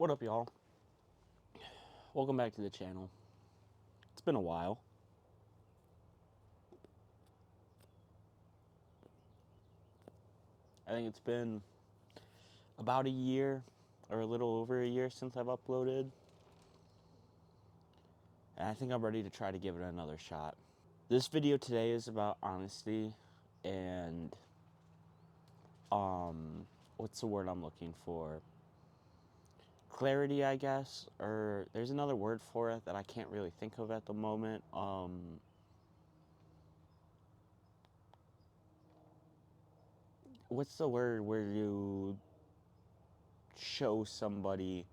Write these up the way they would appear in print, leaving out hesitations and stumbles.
What up, y'all? Welcome back to the channel. It's been a while. I think it's been about a year or a little over a year since I've uploaded. And I think I'm ready to try to give it another shot. This video today is about honesty and what's the word I'm looking for? Clarity, I guess, or there's another word for it that I can't really think of at the moment. What's the word where you show somebody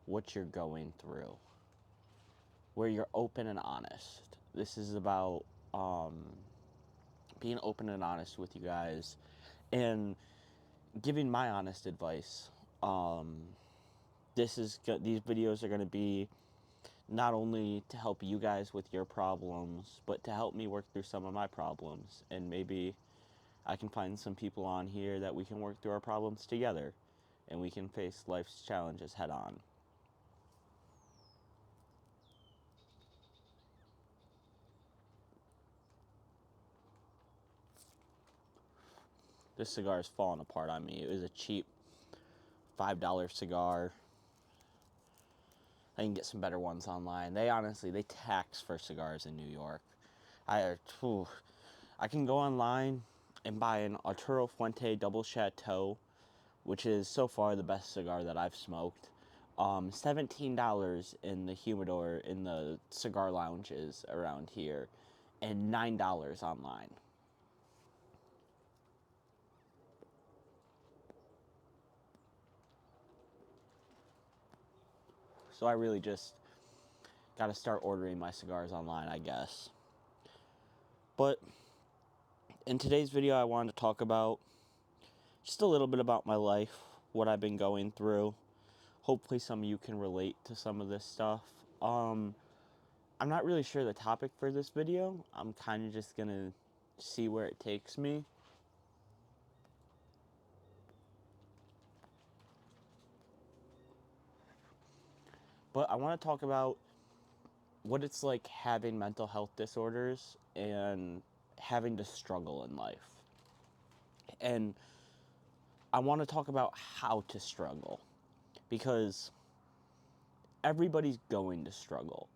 what you're going through? Where you're open and honest. This is about being open and honest with you guys and giving my honest advice. These videos are going to be not only to help you guys with your problems, but to help me work through some of my problems. And maybe I can find some people on here that we can work through our problems together and we can face life's challenges head on. This cigar is falling apart on me. It was a cheap $5 cigar. I can get some better ones online. They tax for cigars in New York. I can go online and buy an Arturo Fuente Double Chateau, which is so far the best cigar that I've smoked. $17 in the humidor in the cigar lounges around here, and $9 online. So I really just got to start ordering my cigars online, I guess. But in today's video, I wanted to talk about just a little bit about my life, what I've been going through. Hopefully some of you can relate to some of this stuff. I'm not really sure the topic for this video. I'm kind of just gonna see where it takes me. But I want to talk about what it's like having mental health disorders and having to struggle in life. And I want to talk about how to struggle, because everybody's going to struggle.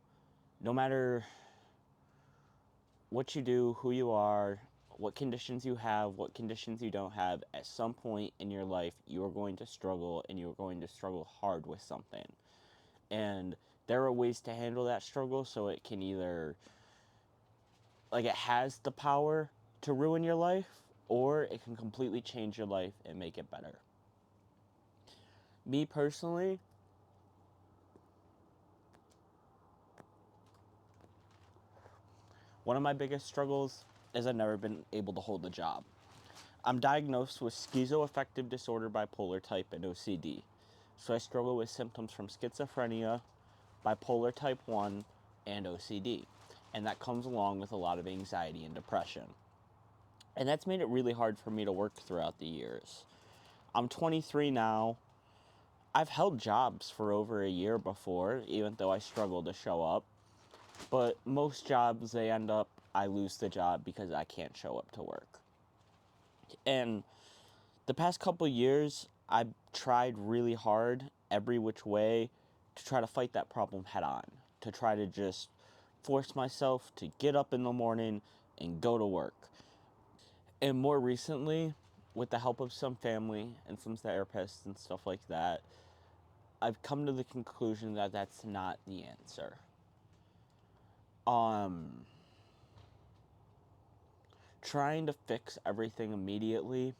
No matter what you do, who you are, what conditions you have, what conditions you don't have, at some point in your life, you are going to struggle, and you are going to struggle hard with something. And there are ways to handle that struggle so it can either, like, it has the power to ruin your life, or it can completely change your life and make it better. Me personally, one of my biggest struggles is I've never been able to hold a job. I'm diagnosed with schizoaffective disorder, bipolar type, and OCD. So I struggle with symptoms from schizophrenia, bipolar type 1, and OCD. And that comes along with a lot of anxiety and depression. And that's made it really hard for me to work throughout the years. I'm 23 now. I've held jobs for over a year before, even though I struggle to show up. But most jobs, I lose the job because I can't show up to work. And the past couple years, I've tried really hard, every which way, to try to fight that problem head on. To try to just force myself to get up in the morning and go to work. And more recently, with the help of some family and some therapists and stuff like that, I've come to the conclusion that that's not the answer. Trying to fix everything immediately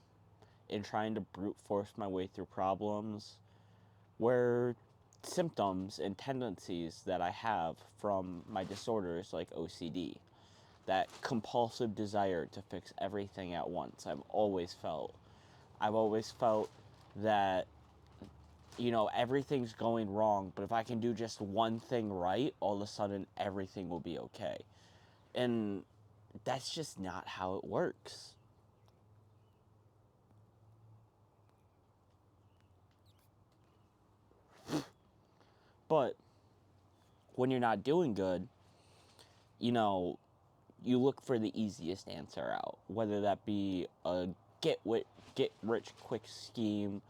and trying to brute force my way through problems where symptoms and tendencies that I have from my disorders like OCD, that compulsive desire to fix everything at once. I've always felt that, everything's going wrong, but if I can do just one thing right, all of a sudden everything will be okay. And that's just not how it works. But when you're not doing good, you know, you look for the easiest answer out, whether that be a get rich quick scheme,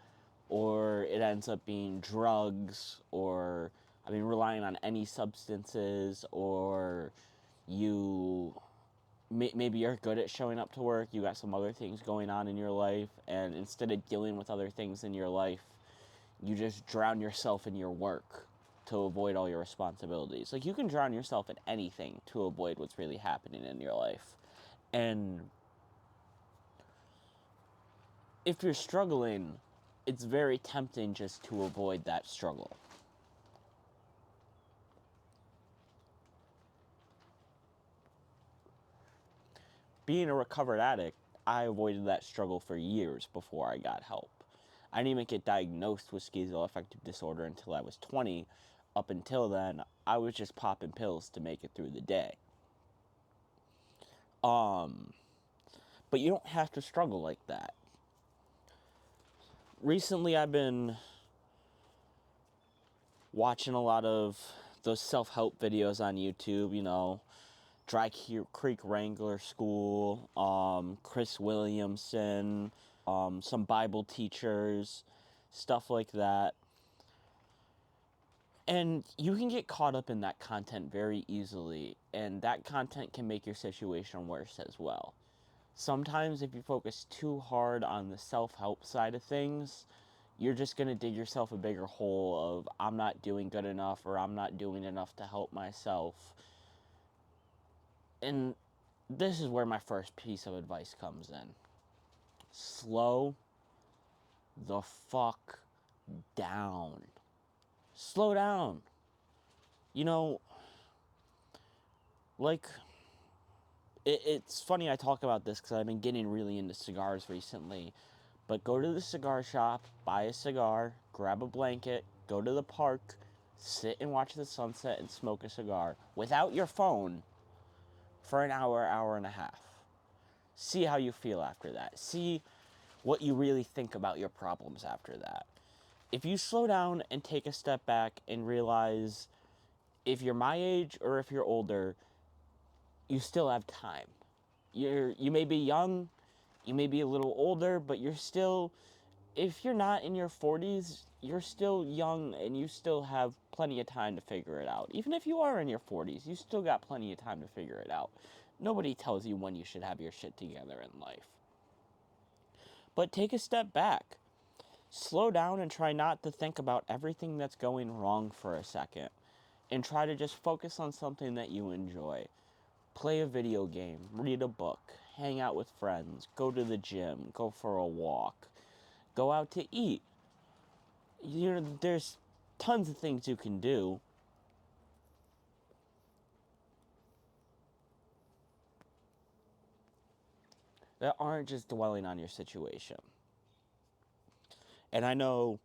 or it ends up being drugs, or relying on any substances, or you maybe you're good at showing up to work, you got some other things going on in your life, and instead of dealing with other things in your life, you just drown yourself in your work to avoid all your responsibilities. Like, you can drown yourself in anything to avoid what's really happening in your life. And if you're struggling, it's very tempting just to avoid that struggle. Being a recovered addict, I avoided that struggle for years before I got help. I didn't even get diagnosed with schizoaffective disorder until I was 20. Up until then, I was just popping pills to make it through the day. But you don't have to struggle like that. Recently, I've been watching a lot of those self-help videos on YouTube, Dry Creek Wrangler School, Chris Williamson, some Bible teachers, stuff like that. And you can get caught up in that content very easily, and that content can make your situation worse as well. Sometimes if you focus too hard on the self-help side of things, you're just going to dig yourself a bigger hole of, I'm not doing good enough, or I'm not doing enough to help myself. And this is where my first piece of advice comes in. Slow the fuck down. Slow down. Like, it's funny I talk about this because I've been getting really into cigars recently. But go to the cigar shop, buy a cigar, grab a blanket, go to the park, sit and watch the sunset and smoke a cigar without your phone for an hour, hour and a half. See how you feel after that. See what you really think about your problems after that. If you slow down and take a step back and realize, if you're my age or if you're older, you still have time. You may be young, you may be a little older, but you're still, if you're not in your 40s, you're still young and you still have plenty of time to figure it out. Even if you are in your 40s, you still got plenty of time to figure it out. Nobody tells you when you should have your shit together in life. But take a step back. Slow down and try not to think about everything that's going wrong for a second. And try to just focus on something that you enjoy. Play a video game, read a book, hang out with friends, go to the gym, go for a walk, go out to eat. There's tons of things you can do. That aren't just dwelling on your situation. And I know,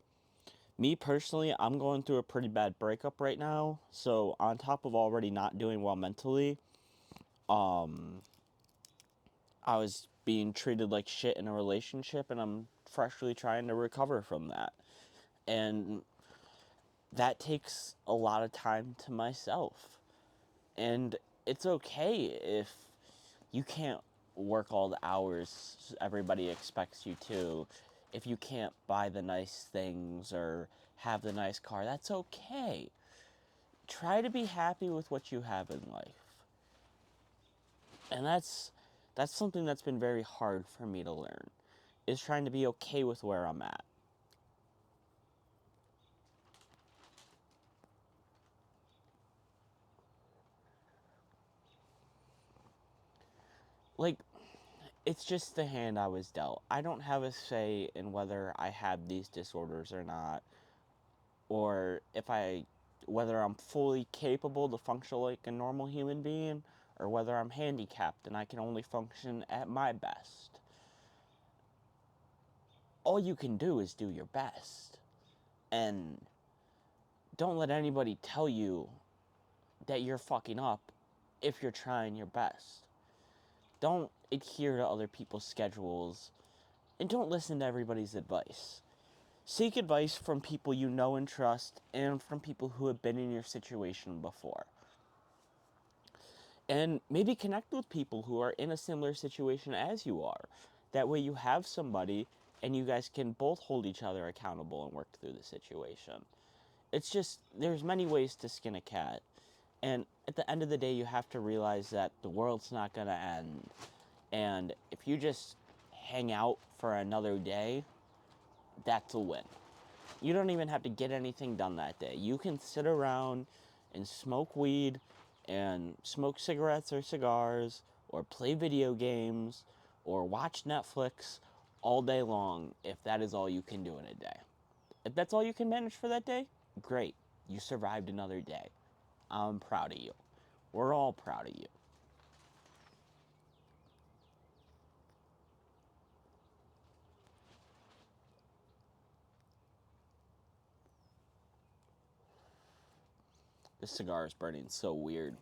me personally, I'm going through a pretty bad breakup right now. So on top of already not doing well mentally, I was being treated like shit in a relationship, and I'm freshly trying to recover from that. And that takes a lot of time to myself. And it's okay if you can't work all the hours everybody expects you to. If you can't buy the nice things or have the nice car, that's okay. Try to be happy with what you have in life. And that's something that's been very hard for me to learn, is trying to be okay with where I'm at. Like, it's just the hand I was dealt. I don't have a say in whether I have these disorders or not, or whether I'm fully capable to function like a normal human being, or whether I'm handicapped and I can only function at my best. All you can do is do your best. And don't let anybody tell you that you're fucking up if you're trying your best. Don't adhere to other people's schedules, and don't listen to everybody's advice. Seek advice from people you know and trust, and from people who have been in your situation before. And maybe connect with people who are in a similar situation as you are. That way you have somebody and you guys can both hold each other accountable and work through the situation. It's just, there's many ways to skin a cat. And at the end of the day, you have to realize that the world's not going to end. And if you just hang out for another day, that's a win. You don't even have to get anything done that day. You can sit around and smoke weed and smoke cigarettes or cigars or play video games or watch Netflix all day long if that is all you can do in a day. If that's all you can manage for that day, great. You survived another day. I'm proud of you. We're all proud of you. This cigar is burning so weird.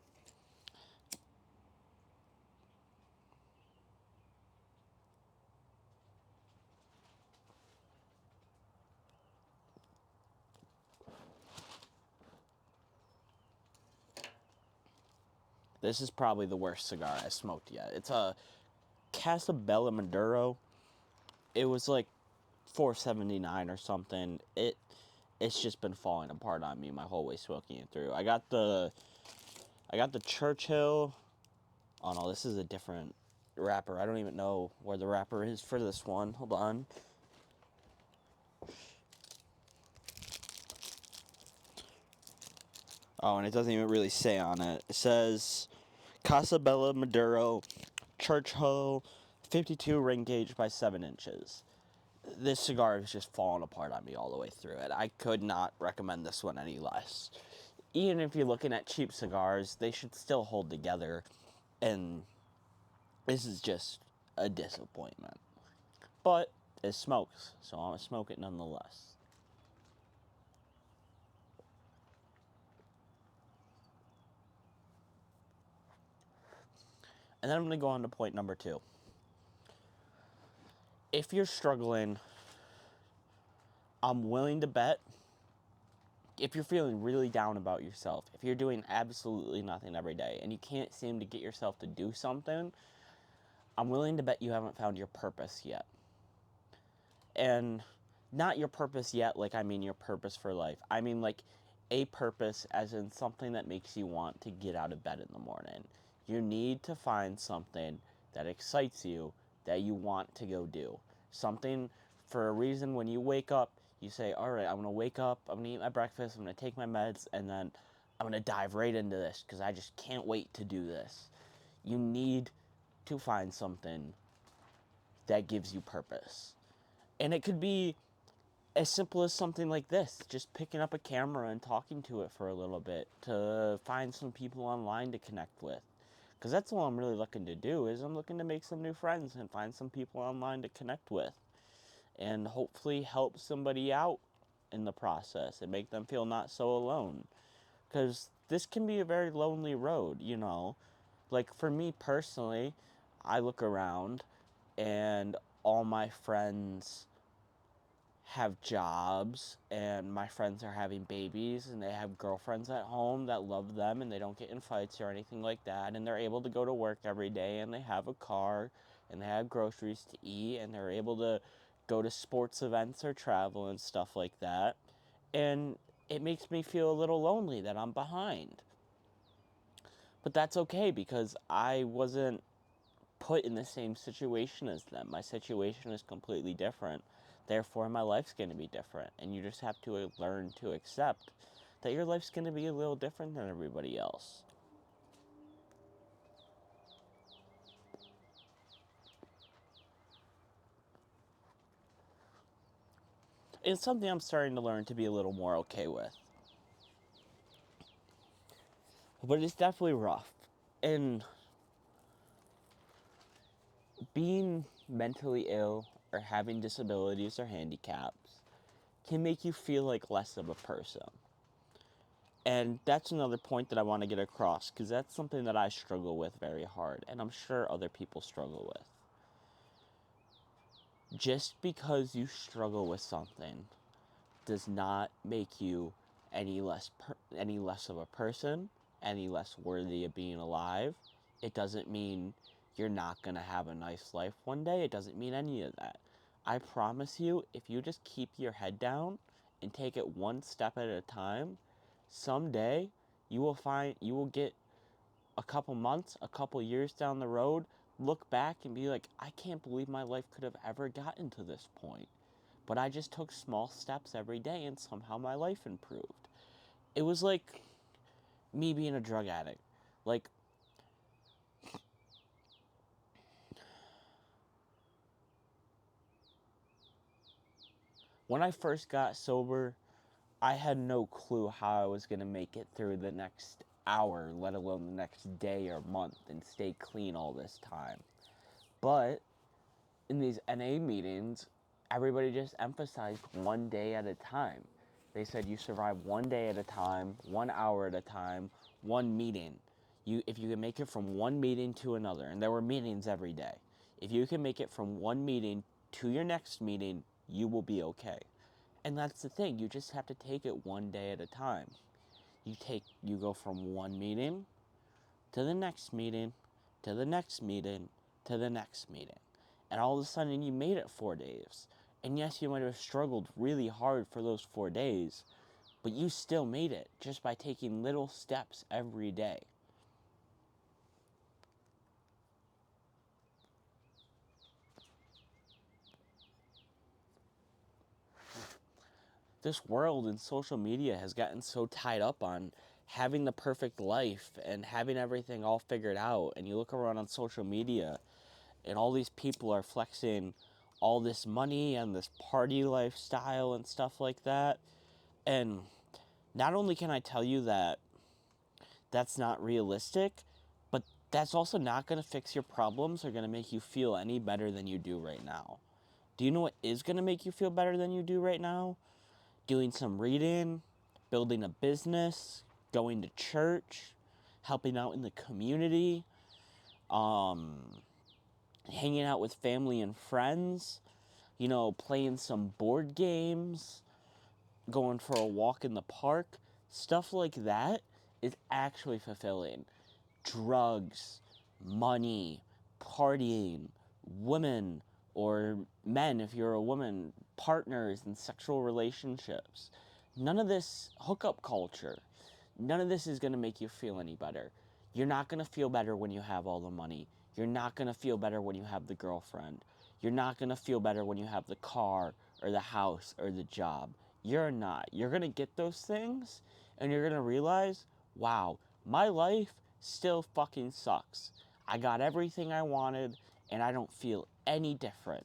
This is probably the worst cigar I smoked yet. It's a Casabella Maduro. It was like $4.79 or something. It's just been falling apart on me my whole way smoking it through. I got the Churchill. Oh no, this is a different wrapper. I don't even know where the wrapper is for this one. Hold on. Oh, and it doesn't even really say on it. It says Casabella Maduro Churchill 52 ring gauge by 7 inches. This cigar is just falling apart on me all the way through it. I could not recommend this one any less. Even if you're looking at cheap cigars, they should still hold together. And this is just a disappointment. But it smokes, so I'm going to smoke it nonetheless. And then I'm going to go on to point number 2. If you're struggling, I'm willing to bet, if you're feeling really down about yourself, if you're doing absolutely nothing every day and you can't seem to get yourself to do something, I'm willing to bet you haven't found your purpose yet. And not your purpose yet, like I mean your purpose for life. I mean like a purpose as in something that makes you want to get out of bed in the morning. You need to find something that excites you, that you want to go do. Something for a reason when you wake up, you say, all right, I'm going to wake up, I'm going to eat my breakfast, I'm going to take my meds, and then I'm going to dive right into this because I just can't wait to do this. You need to find something that gives you purpose. And it could be as simple as something like this, just picking up a camera and talking to it for a little bit to find some people online to connect with. Because that's all I'm really looking to do, is I'm looking to make some new friends and find some people online to connect with. And hopefully help somebody out in the process and make them feel not so alone. Because this can be a very lonely road, you know. Like for me personally, I look around and all my friends have jobs and my friends are having babies and they have girlfriends at home that love them and they don't get in fights or anything like that, and they're able to go to work every day and they have a car and they have groceries to eat and they're able to go to sports events or travel and stuff like that. And it makes me feel a little lonely that I'm behind. But that's okay because I wasn't put in the same situation as them. My situation is completely different. Therefore, my life's going to be different. And you just have to learn to accept that your life's going to be a little different than everybody else. It's something I'm starting to learn to be a little more okay with. But it's definitely rough. And being mentally ill or having disabilities or handicaps can make you feel like less of a person. And that's another point that I want to get across, because that's something that I struggle with very hard, and I'm sure other people struggle with. Just because you struggle with something does not make you any less of a person, any less worthy of being alive. It doesn't mean you're not going to have a nice life one day. It doesn't mean any of that. I promise you, if you just keep your head down and take it one step at a time, someday you will get a couple months, a couple years down the road, look back and be like, I can't believe my life could have ever gotten to this point. But I just took small steps every day and somehow my life improved. It was like me being a drug addict. Like, when I first got sober, I had no clue how I was going to make it through the next hour, let alone the next day or month, and stay clean all this time. But in these NA meetings, everybody just emphasized one day at a time. They said you survive one day at a time, 1 hour at a time, one meeting. If you can make it from one meeting to another, and there were meetings every day, if you can make it from one meeting to your next meeting, you will be okay. And that's the thing, you just have to take it one day at a time. You go from one meeting to the next meeting, to the next meeting, to the next meeting. And all of a sudden you made it 4 days. And yes, you might have struggled really hard for those 4 days, but you still made it just by taking little steps every day. This world and social media has gotten so tied up on having the perfect life and having everything all figured out. And you look around on social media and all these people are flexing all this money and this party lifestyle and stuff like that. And not only can I tell you that that's not realistic, but that's also not going to fix your problems or going to make you feel any better than you do right now. Do you know what is going to make you feel better than you do right now? Doing some reading, building a business, going to church, helping out in the community, hanging out with family and friends, playing some board games, going for a walk in the park. Stuff like that is actually fulfilling. Drugs, money, partying, women or men, if you're a woman, partners and sexual relationships. None of this hookup culture, none of this is going to make you feel any better. You're not going to feel better when you have all the money. You're not going to feel better when you have the girlfriend. You're not going to feel better when you have the car or the house or the job. You're not. You're going to get those things and you're going to realize, wow, my life still fucking sucks. I got everything I wanted and I don't feel any different.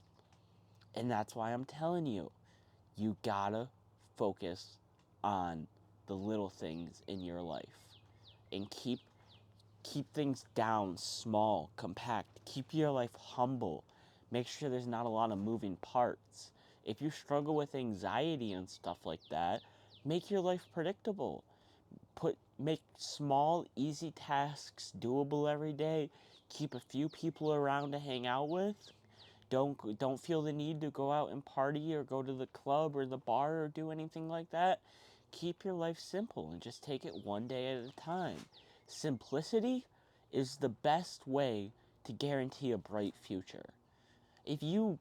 And that's why I'm telling you, you gotta focus on the little things in your life and keep things down, small, compact. Keep your life humble. Make sure there's not a lot of moving parts. If you struggle with anxiety and stuff like that, make your life predictable. Make small, easy tasks doable every day. Keep a few people around to hang out with. Don't feel the need to go out and party or go to the club or the bar or do anything like that. Keep your life simple and just take it one day at a time. Simplicity is the best way to guarantee a bright future. If you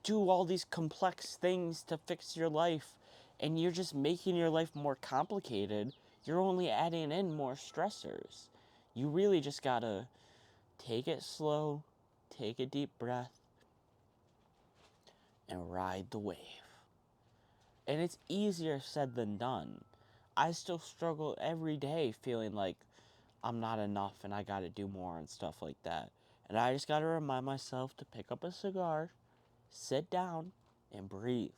do all these complex things to fix your life and you're just making your life more complicated, you're only adding in more stressors. You really just gotta take it slow, take a deep breath, and ride the wave. And it's easier said than done. I still struggle every day feeling like I'm not enough and I gotta do more and stuff like that. And I just gotta remind myself to pick up a cigar, sit down, and breathe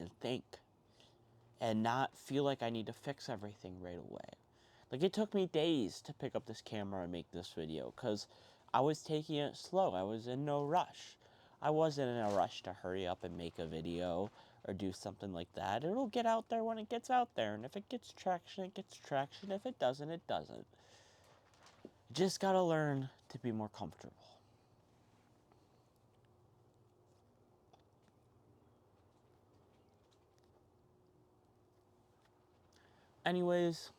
and think. And not feel like I need to fix everything right away. Like, it took me days to pick up this camera and make this video because I was taking it slow. I was in no rush. I wasn't in a rush to hurry up and make a video or do something like that. It'll get out there when it gets out there. And if it gets traction, it gets traction. If it doesn't, it doesn't. Just gotta learn to be more comfortable. Anyways,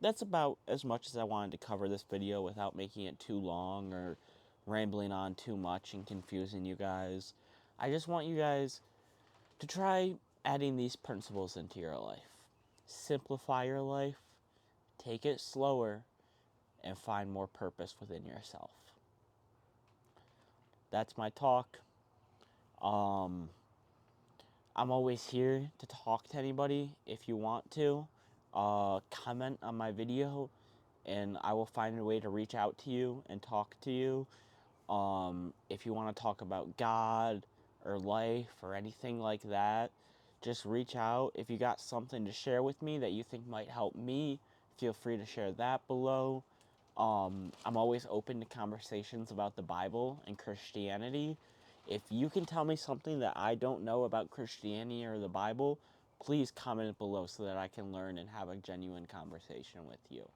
that's about as much as I wanted to cover this video without making it too long or rambling on too much and confusing you guys. I just want you guys to try adding these principles into your life. Simplify your life, take it slower, and find more purpose within yourself. That's my talk. I'm always here to talk to anybody if you want to. Comment on my video and I will find a way to reach out to you and talk to you. If you want to talk about God or life or anything like that, just reach out. If you got something to share with me that you think might help me, feel free to share that below. I'm always open to conversations about the Bible and Christianity. If you can tell me something that I don't know about Christianity or the Bible, please comment it below so that I can learn and have a genuine conversation with you.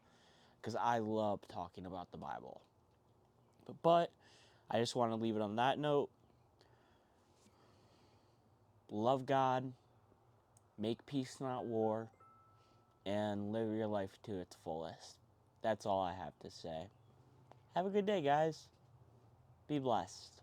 Because I love talking about the Bible. But I just want to leave it on that note. Love God, make peace, not war, and live your life to its fullest. That's all I have to say. Have a good day, guys. Be blessed.